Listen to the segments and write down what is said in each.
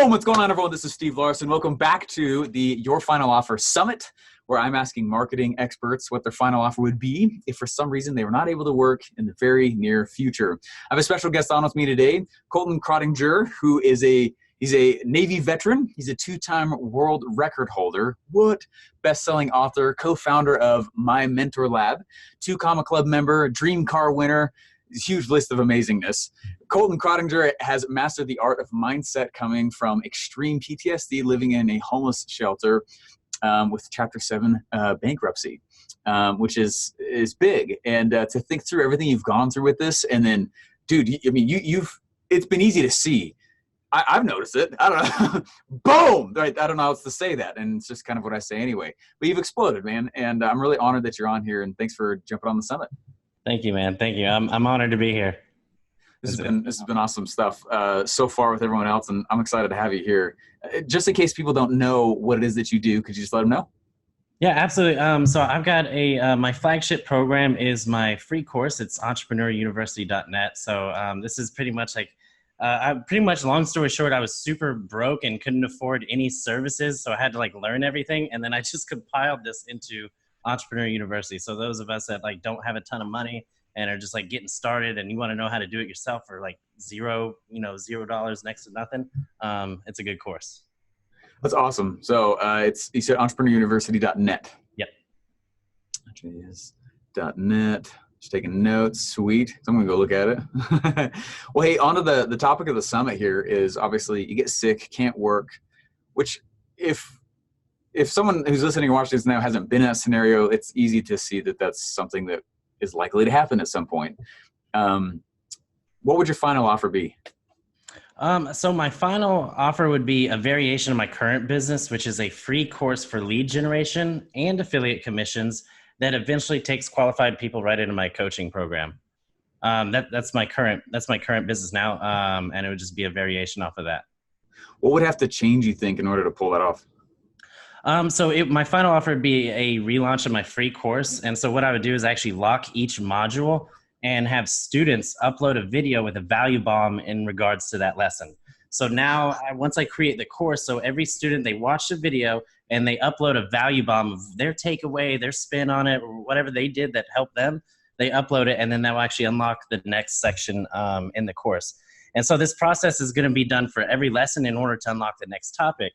Boom! What's going on, everyone? This is Steve Larson. Welcome back to the Your Final Offer Summit, where I'm asking marketing experts what their final offer would be if for some reason they were not able to work in the very near future. I have a special guest on with me today, Kolton Krottinger, who is he's a Navy veteran. He's a two-time world record holder. Best-selling author, co-founder of My Mentor Lab, 2 Comma Club member, dream car winner, huge list of amazingness. Kolton Krottinger has mastered the art of mindset coming from extreme PTSD, living in a homeless shelter with Chapter 7 bankruptcy, which is big. And to think through everything you've gone through with this, and then, dude, it's been easy to see. I've noticed it. I don't know. Boom! Right? I don't know how else to say that. And it's just kind of what I say anyway. But you've exploded, man. And I'm really honored that you're on here. And thanks for jumping on the summit. Thank you, man. Thank you. I'm honored to be here. This has been awesome stuff so far with everyone else, and I'm excited to have you here. Just in case people don't know what it is that you do, could you just let them know? Yeah, absolutely. So I've got my flagship program is my free course. It's entrepreneuruniversity.net. So this is pretty much like, long story short, I was super broke and couldn't afford any services. So I had to learn everything. And then I just compiled this into Entrepreneur University. So those of us that don't have a ton of money and are just getting started and you want to know how to do it yourself for $0 next to nothing, it's a good course. That's awesome. So you said entrepreneuruniversity.net. Yep. .net. Just taking notes. Sweet. So I'm going to go look at it. Well, hey, on to the topic of the summit here is obviously you get sick, can't work, which if someone who's listening or watching this now hasn't been in that scenario, it's easy to see that that's something that is likely to happen at some point. What would your final offer be? So my final offer would be a variation of my current business, which is a free course for lead generation and affiliate commissions that eventually takes qualified people right into my coaching program. That's my current business now, and it would just be a variation off of that. What would have to change, you think, in order to pull that off? My final offer would be a relaunch of my free course. And so what I would do is actually lock each module and have students upload a video with a value bomb in regards to that lesson. So now once I create the course, so every student, they watch the video and they upload a value bomb of their takeaway, their spin on it, or whatever they did that helped them, they upload it, and then that will actually unlock the next section in the course. And so this process is going to be done for every lesson in order to unlock the next topic.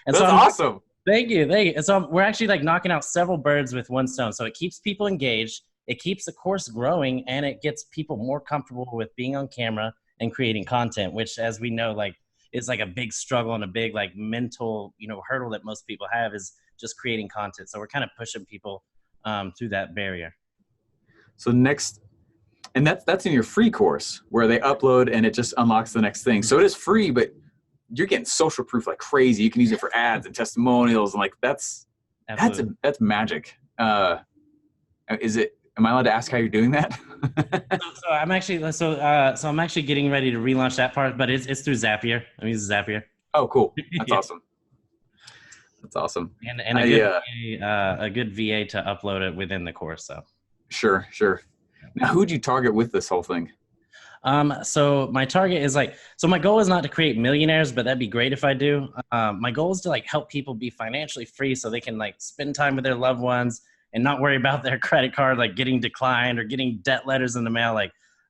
That's awesome. Thank you. And so we're actually knocking out several birds with one stone. So it keeps people engaged, it keeps the course growing, and it gets people more comfortable with being on camera and creating content, which, as we know, is a big struggle and a big mental hurdle that most people have is just creating content. So we're kind of pushing people through that barrier. So and that's in your free course where they upload and it just unlocks the next thing. So it is free, but you're getting social proof like crazy. You can use it for ads and testimonials, and that's magic. Am I allowed to ask how you're doing that? So I'm actually getting ready to relaunch that part, but it's through Zapier. I'm using Zapier. Oh, cool. That's awesome. That's awesome. And a good VA to upload it within the course. So sure. Now, who'd you target with this whole thing? So my target is so my goal is not to create millionaires, but that'd be great if I do. My goal is to help people be financially free so they can spend time with their loved ones and not worry about their credit card, getting declined or getting debt letters in the mail.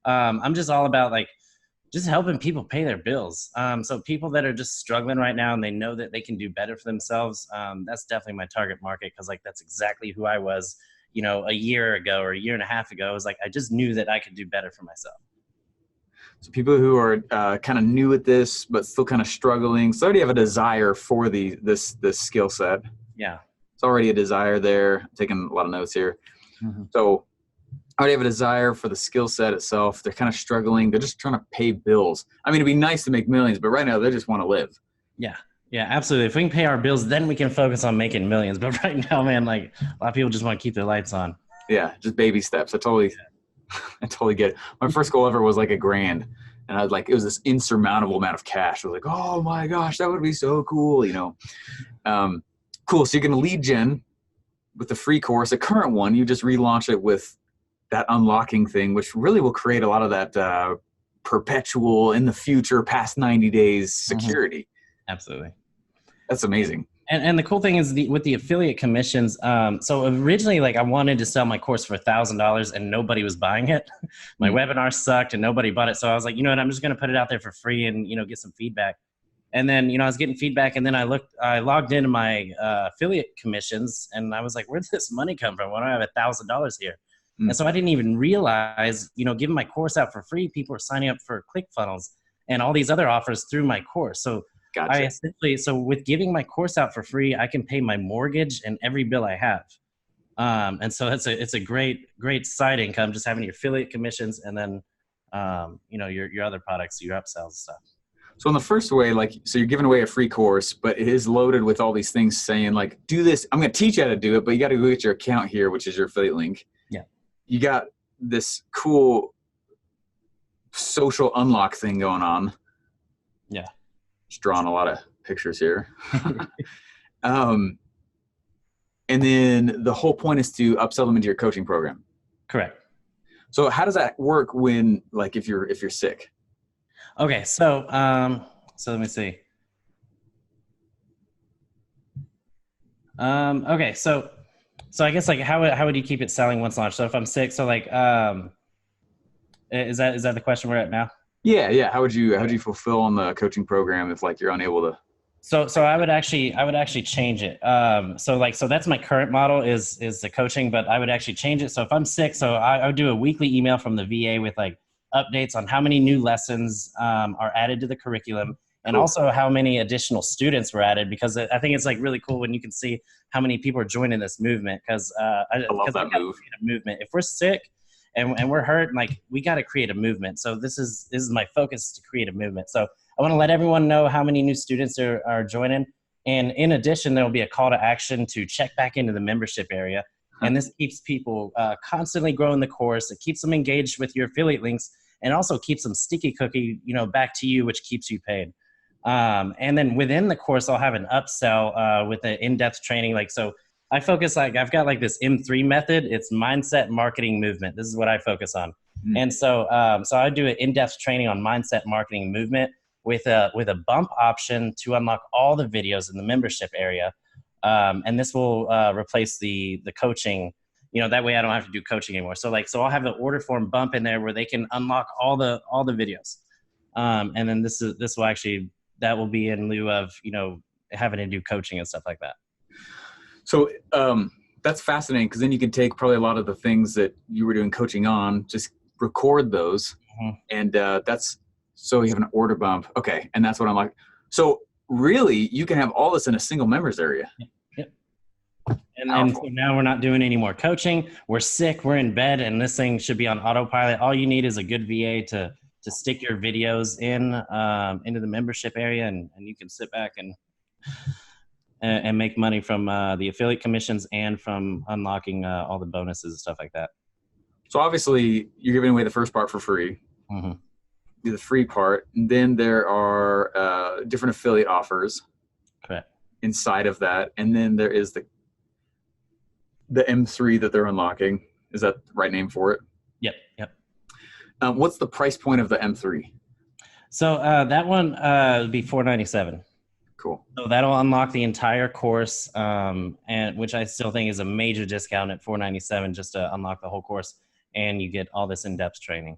I'm just all about just helping people pay their bills. So people that are just struggling right now and they know that they can do better for themselves, that's definitely my target market. Cause that's exactly who I was, a year ago or a year and a half ago. I was I just knew that I could do better for myself. So people who are kind of new at this, but still kind of struggling, so already have a desire for this skill set. Yeah. It's already a desire there. I'm taking a lot of notes here. Mm-hmm. So I already have a desire for the skill set itself. They're kind of struggling. They're just trying to pay bills. I mean, it'd be nice to make millions, but right now they just want to live. Yeah. Yeah, absolutely. If we can pay our bills, then we can focus on making millions. But right now, man, a lot of people just want to keep their lights on. Yeah, just baby steps. I totally get it. My first goal ever was $1,000. And I was it was this insurmountable amount of cash. I was oh my gosh, that would be so cool, Cool. So you're going to lead gen with the free course, a current one. You just relaunch it with that unlocking thing, which really will create a lot of that perpetual in the future past 90 days security. Absolutely. That's amazing. And the cool thing is with the affiliate commissions. So originally, like I wanted to sell my course for $1,000 and nobody was buying it. My webinar sucked and nobody bought it. So I was like, you know what, I'm just going to put it out there for free and, you know, get some feedback. And then, you know, I was getting feedback and then I logged into my affiliate commissions and I was like, where'd this money come from? Why do I have $1,000 here? And so I didn't even realize, you know, giving my course out for free, people are signing up for ClickFunnels and all these other offers through my course. So Gotcha. I essentially, so with giving my course out for free, I can pay my mortgage and every bill I have. And so it's a great side income, just having your affiliate commissions and then, you know, your other products, your upsells and stuff. So in the first way, like, so you're giving away a free course, but it is loaded with all these things saying like, do this. I'm going to teach you how to do it, but you got to go get your account here, which is your affiliate link. Yeah. You got this cool social unlock thing going on. Yeah. Just drawing a lot of pictures here. And then the whole point is to upsell them into your coaching program. Correct. So how does that work when, like, if you're sick? Okay. So let me see. Okay. So I guess like how would you keep it selling once launched? So if I'm sick, so like, is that the question we're at now? Yeah. How would you fulfill on the coaching program if like you're unable to? So I would actually change it. So that's my current model is the coaching, but I would actually change it. So if I'm sick, so I would do a weekly email from the VA with like updates on how many new lessons are added to the curriculum and also how many additional students were added, because I think it's like really cool when you can see how many people are joining this movement. Cause I love that movement. If we're sick and we're hurt, like we got to create a movement. So this is my focus, to create a movement. So I want to let everyone know how many new students are joining. And in addition, there will be a call to action to check back into the membership area. And this keeps people constantly growing the course. It keeps them engaged with your affiliate links and also keeps them sticky cookie, you know, back to you, which keeps you paid. And then within the course, I'll have an upsell with an in-depth training. Like, so I focus, like, I've got like this M3 method. It's mindset, marketing, movement. This is what I focus on. And so I do an in-depth training on mindset, marketing, movement with a bump option to unlock all the videos in the membership area. And this will replace the coaching, you know, that way I don't have to do coaching anymore. So I'll have the order form bump in there where they can unlock all the videos. And then that will be in lieu of, you know, having to do coaching and stuff like that. So that's fascinating, because then you can take probably a lot of the things that you were doing coaching on, just record those. And so you have an order bump. Okay. And that's what I'm like. So really, you can have all this in a single members area. Yep. And so now we're not doing any more coaching. We're sick. We're in bed, and this thing should be on autopilot. All you need is a good VA to stick your videos in into the membership area, and you can sit back and make money from the affiliate commissions and from unlocking all the bonuses and stuff like that. So obviously, you're giving away the first part for free. Do the free part, and then there are different affiliate offers. Correct. Inside of that, and then there is the M3 that they're unlocking. Is that the right name for it? Yep. What's the price point of the M3? So that one would be $497. Cool. So that'll unlock the entire course, and which I still think is a major discount at $497 just to unlock the whole course, and you get all this in-depth training.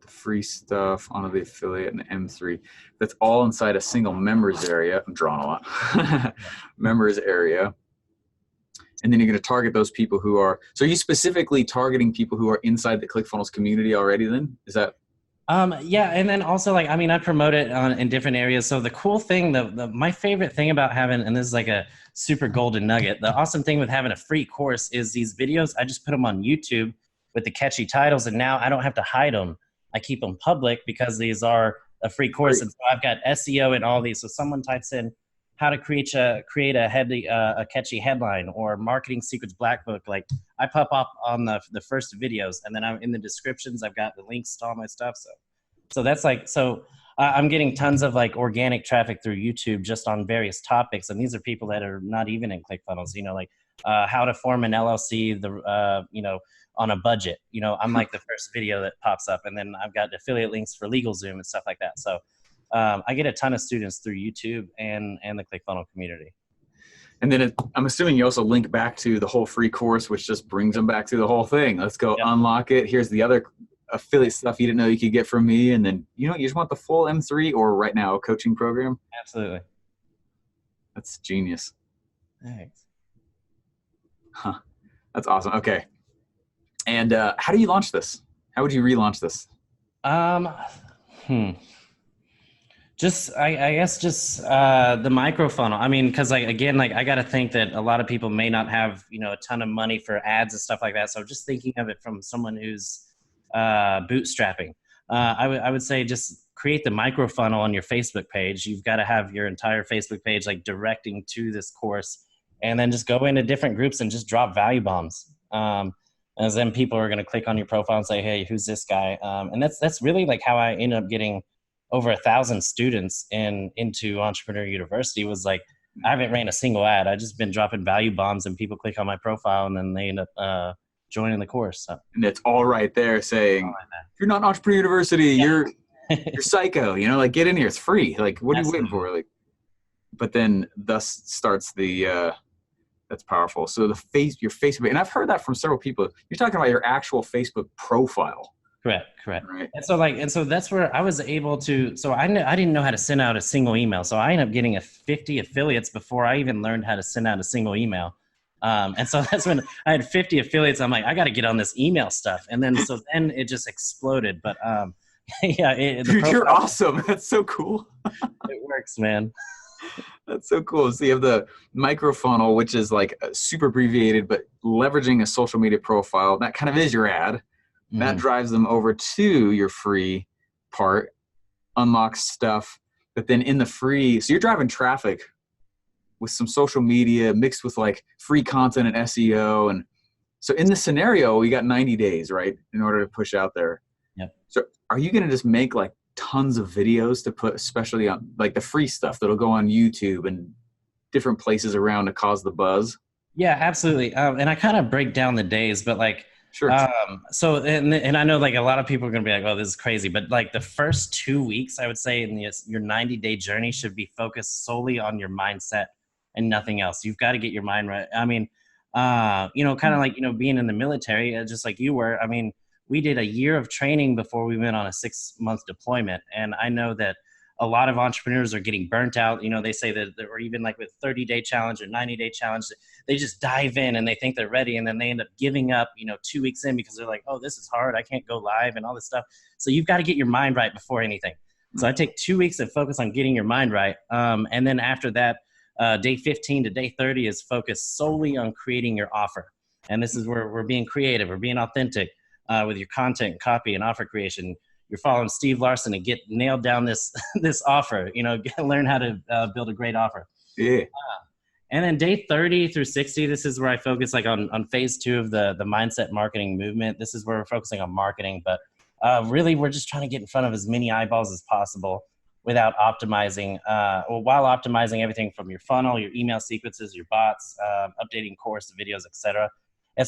The free stuff onto the affiliate and the M3. That's all inside a single members area. I'm drawing a lot. Members area. And then you're going to target those people who are, so are you specifically targeting people who are inside the ClickFunnels community already then? Is that? Yeah. And then also, like, I mean, I promote it in different areas. So the cool thing, my favorite thing about having, and this is like a super golden nugget, the awesome thing with having a free course is these videos, I just put them on YouTube with the catchy titles, and now I don't have to hide them. I keep them public because these are a free course. And so I've got SEO and all these. So someone types in how to create a catchy headline or marketing secrets black book. Like, I pop up on the first videos, and then I'm in the descriptions. I've got the links to all my stuff. So that's like, I'm getting tons of like organic traffic through YouTube just on various topics. And these are people that are not even in ClickFunnels, you know, like how to form an LLC, on a budget. I'm like the first video that pops up, and then I've got affiliate links for LegalZoom and stuff like that. So I get a ton of students through YouTube and the ClickFunnels community. And then I'm assuming you also link back to the whole free course, which just brings them back to the whole thing. Let's go unlock it. Here's the other affiliate stuff you didn't know you could get from me. And then, you just want the full M3 or right now coaching program. Absolutely. That's genius. Thanks. Huh. That's awesome. Okay. And how do you launch this? How would you relaunch this? Just, I guess just the micro funnel. I mean, because I got to think that a lot of people may not have, a ton of money for ads and stuff like that. So just thinking of it from someone who's bootstrapping, I would say just create the micro funnel on your Facebook page. You've got to have your entire Facebook page like directing to this course, and then just go into different groups and just drop value bombs. As then people are going to click on your profile and say, hey, who's this guy? And that's really like how I ended up getting over 1,000 students into Entrepreneur University. Was like, I haven't ran a single ad. I just been dropping value bombs, and people click on my profile and then they end up joining the course. So. And it's all right there saying, if you're not an Entrepreneur University, you're psycho, like get in here. It's free. Like, what are you waiting for? Like, but then thus starts the, that's powerful. So your Facebook, and I've heard that from several people. You're talking about your actual Facebook profile. Correct. Right. And so that's where I was able to, so I didn't know how to send out a single email. So I ended up getting 50 affiliates before I even learned how to send out a single email. And so that's when I had 50 affiliates. I'm like, I got to get on this email stuff. And then, so then it just exploded. But you're awesome. That's so cool. It works, man. That's so cool. So you have the micro funnel, which is like super abbreviated, but leveraging a social media profile. That kind of is your ad. Mm-hmm. That drives them over to your free part, unlocks stuff. But then in the free, so you're driving traffic with some social media mixed with like free content and SEO. And so in this scenario, we got 90 days, right, in order to push out there. Yep. So are you going to just make like tons of videos to put, especially on like the free stuff that'll go on YouTube and different places around to cause the buzz? Yeah, absolutely. And I kind of break down the days, but like, sure. So, and I know like a lot of people are going to be like, oh, this is crazy. But like the first 2 weeks, I would say in your 90-day journey should be focused solely on your mindset and nothing else. You've got to get your mind right. I mean, kind of like, being in the military, just like you were, I mean, we did a year of training before we went on a 6-month deployment. And I know that a lot of entrepreneurs are getting burnt out. They say that, or even like with 30-day challenge or 90-day challenge, they just dive in and they think they're ready. And then they end up giving up, 2 weeks in because they're like, oh, this is hard. I can't go live and all this stuff. So you've got to get your mind right before anything. So I take 2 weeks to focus on getting your mind right. And then after that, day 15 to day 30 is focused solely on creating your offer. And this is where we're being creative, we're being authentic with your content, copy, and offer creation. You're following Steve Larson and get nailed down this offer, learn how to build a great offer. Yeah. And then day 30 through 60, this is where I focus like on phase 2 of the mindset marketing movement. This is where we're focusing on marketing, but really we're just trying to get in front of as many eyeballs as possible without optimizing, while optimizing everything from your funnel, your email sequences, your bots, updating course videos, etc. And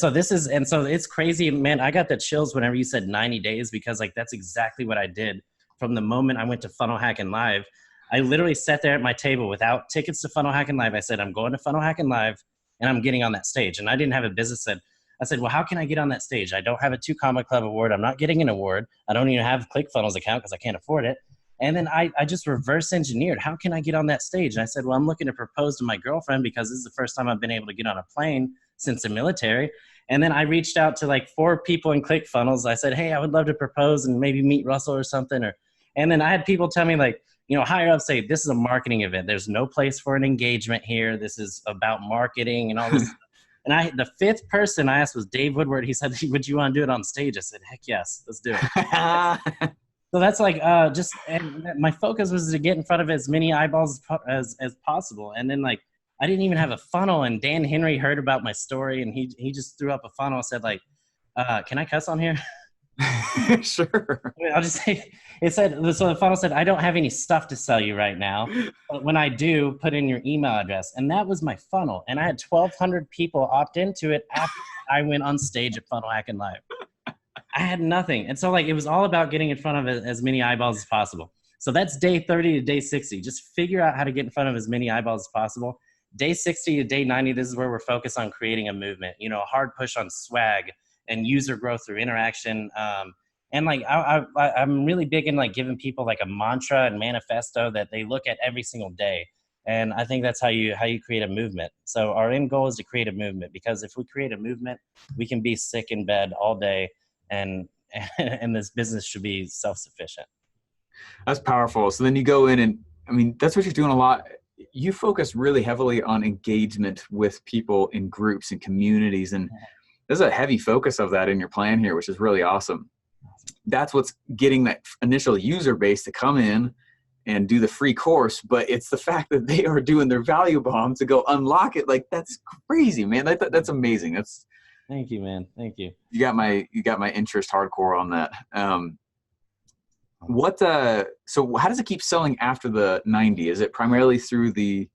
so it's crazy, man. I got the chills whenever you said 90 days, because like, that's exactly what I did from the moment I went to Funnel Hacking Live. I literally sat there at my table without tickets to Funnel Hacking Live. I said, I'm going to Funnel Hacking Live and I'm getting on that stage. And I didn't have a business. I said, well, how can I get on that stage? I don't have a 2 Comma Club award. I'm not getting an award. I don't even have a ClickFunnels account because I can't afford it. And then I just reverse engineered. How can I get on that stage? And I said, well, I'm looking to propose to my girlfriend because this is the first time I've been able to get on a plane since the military. And then I reached out to like 4 people in ClickFunnels. I said, hey, I would love to propose and maybe meet Russell or something. And then I had people tell me like, higher up say, this is a marketing event. There's no place for an engagement here. This is about marketing and all this stuff. And the 5th person I asked was Dave Woodward. He said, would you want to do it on stage? I said, heck yes, let's do it. So that's like and my focus was to get in front of as many eyeballs as possible. And then like, I didn't even have a funnel, and Dan Henry heard about my story and he just threw up a funnel and said like, can I cuss on here? Sure. I mean, I'll just say, it said, so the funnel said, I don't have any stuff to sell you right now, but when I do, put in your email address. And that was my funnel. And I had 1,200 people opt into it after I went on stage at Funnel Hacking Live. I had nothing. And so like, it was all about getting in front of as many eyeballs as possible. So that's day 30 to day 60. Just figure out how to get in front of as many eyeballs as possible. Day 60 to day 90, this is where we're focused on creating a movement, you know, a hard push on swag and user growth through interaction. And like, I'm really big in like giving people like a mantra and manifesto that they look at every single day. And I think that's how you create a movement. So our end goal is to create a movement, because if we create a movement, we can be sick in bed all day, and this business should be self-sufficient. That's powerful. So then you go in and, I mean, that's what you're doing a lot. You focus really heavily on engagement with people in groups and communities. And there's a heavy focus of that in your plan here, which is really awesome. That's what's getting that initial user base to come in and do the free course. But it's the fact that they are doing their value bomb to go unlock it. Like, that's crazy, man. That's amazing. Thank you, man. Thank you. You got my interest hardcore on that. So how does it keep selling after the 90? Is it primarily through the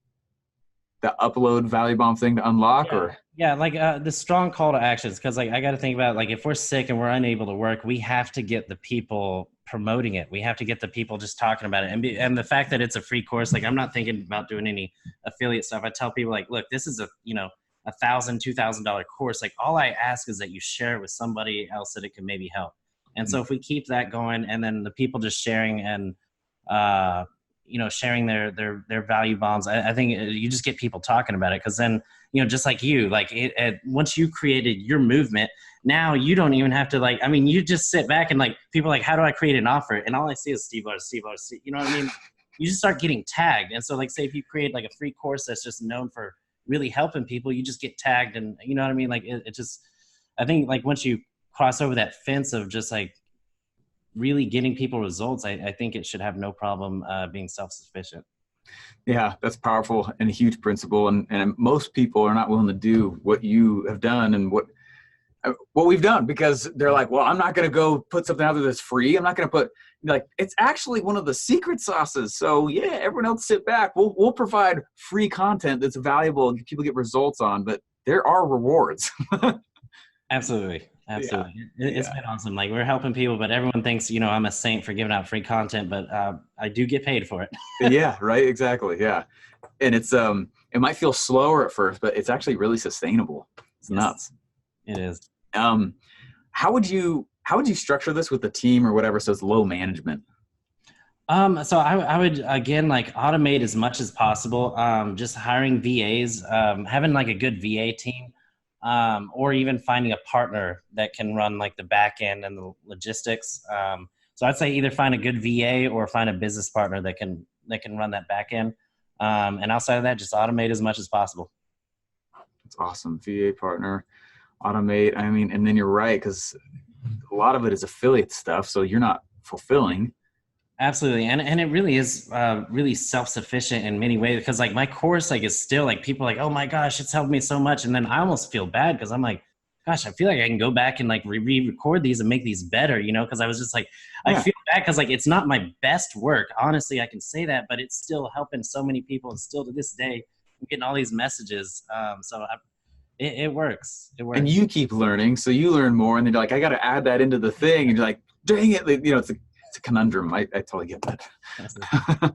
upload value bomb thing to unlock? Yeah, like the strong call to actions, because like I got to think about, like, if we're sick and we're unable to work, we have to get the people promoting it. We have to get the people just talking about it, and the fact that it's a free course, like I'm not thinking about doing any affiliate stuff. I tell people, like, look, this is a $1,000, $2,000 course. Like, all I ask is that you share it with somebody else that it can maybe help. And so if we keep that going, and then the people just sharing and sharing their value bombs, I think you just get people talking about it. Because then, just like you, like once you created your movement, now you don't even have to you just sit back and like people are like, how do I create an offer? And all I see is Steve Lars, you know what I mean? You just start getting tagged. And so like, say if you create like a free course that's just known for really helping people, you just get tagged, and you know what I mean? Like it just, I think like once you cross over that fence of just like really getting people results, I think it should have no problem being self-sufficient. Yeah, that's powerful and a huge principle. And most people are not willing to do what you have done and what we've done, because they're like, well, I'm not going to go put something out there that's free. I'm not going to put, like, it's actually one of the secret sauces. So yeah, everyone else sit back. We'll provide free content that's valuable and people get results on, but there are rewards. Absolutely. Yeah. It's been awesome. Like, we're helping people, but everyone thinks, I'm a saint for giving out free content, but I do get paid for it. Yeah, right. Exactly. Yeah. And it's, it might feel slower at first, but it's actually really sustainable. It's nuts. It is. How would you structure this with the team or whatever, so it's low management? So I would, again, like, automate as much as possible. Just hiring VAs, having like a good VA team, or even finding a partner that can run like the back end and the logistics. So I'd say either find a good VA or find a business partner that can run that back end. And outside of that, just automate as much as possible. That's awesome. VA partner, automate. I mean, and then you're right, because a lot of it is affiliate stuff, so you're not fulfilling. Absolutely. And it really is really self-sufficient in many ways, because like my course like is still like, people are like, oh my gosh, it's helped me so much. And then I almost feel bad, because I'm like, gosh, I feel like I can go back and like re-record these and make these better, because I was just like, I feel bad because like it's not my best work. Honestly, I can say that, but it's still helping so many people. And still to this day, I'm getting all these messages. It works. It works. And you keep learning. So you learn more, and then you're like, I got to add that into the thing. And you're like, dang it. It's a conundrum. I totally get that.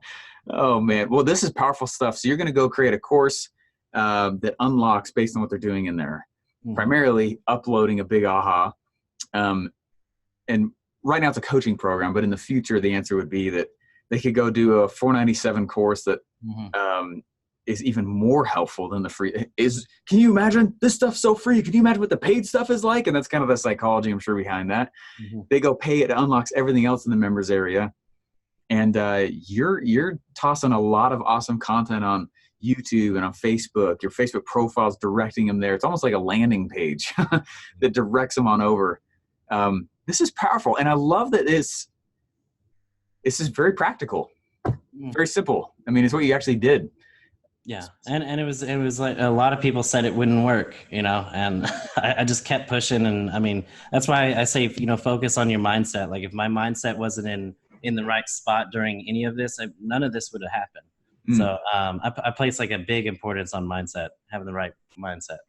Oh man. Well, this is powerful stuff. So you're going to go create a course that unlocks based on what they're doing in there, primarily uploading a big aha. And right now it's a coaching program, but in the future, the answer would be that they could go do a $497 course that is even more helpful than the free. Can you imagine? This stuff's so free. Can you imagine what the paid stuff is like? And that's kind of the psychology, I'm sure, behind that. They go pay, it unlocks everything else in the members area. And you're tossing a lot of awesome content on YouTube and on Facebook. Your Facebook profile's directing them there. It's almost like a landing page that directs them on over. This is powerful. And I love that this is very practical, very simple. I mean, it's what you actually did. Yeah, and it was like a lot of people said it wouldn't work, you know, and I just kept pushing, and I mean that's why I say, you know, focus on your mindset. Like if my mindset wasn't in the right spot during any of this, none of this would have happened. Mm, So I place like a big importance on mindset, having the right mindset.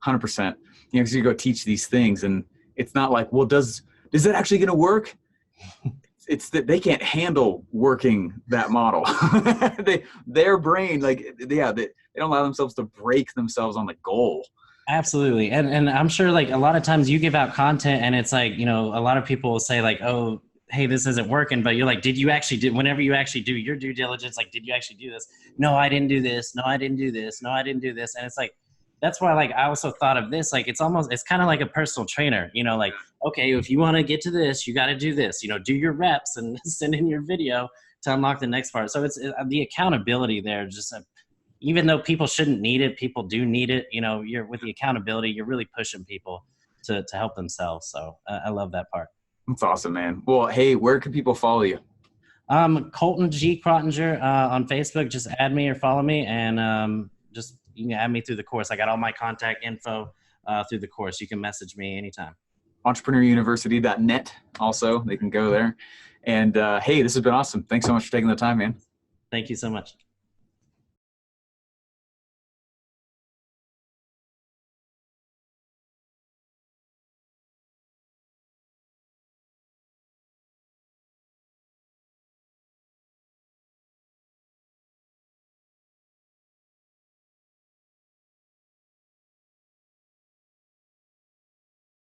100%. You know, because you go teach these things, and it's not like, well, is that actually going to work? It's that they can't handle working that model. Their brain, like, yeah, they don't allow themselves to break themselves on the goal. Absolutely. And I'm sure like a lot of times you give out content and it's like, you know, a lot of people will say like, oh, hey, this isn't working. But you're like, did you actually do, whenever you actually do your due diligence, like, did you actually do this? No, I didn't do this. No, I didn't do this. No, I didn't do this. And it's like, that's why like I also thought of this, like it's kind of like a personal trainer, you know, like, okay, if you want to get to this, you got to do this, you know, do your reps and send in your video to unlock the next part. So it's the accountability there, just even though people shouldn't need it, people do need it. You know, you're with the accountability, you're really pushing people to help themselves. So I love that part. That's awesome, man. Well, hey, where can people follow you? Kolton G. Krottinger on Facebook. Just add me or follow me, and just you can add me through the course. I got all my contact info through the course. You can message me anytime. entrepreneuruniversity.net also, they can go there. And hey, this has been awesome. Thanks so much for taking the time, man. Thank you so much.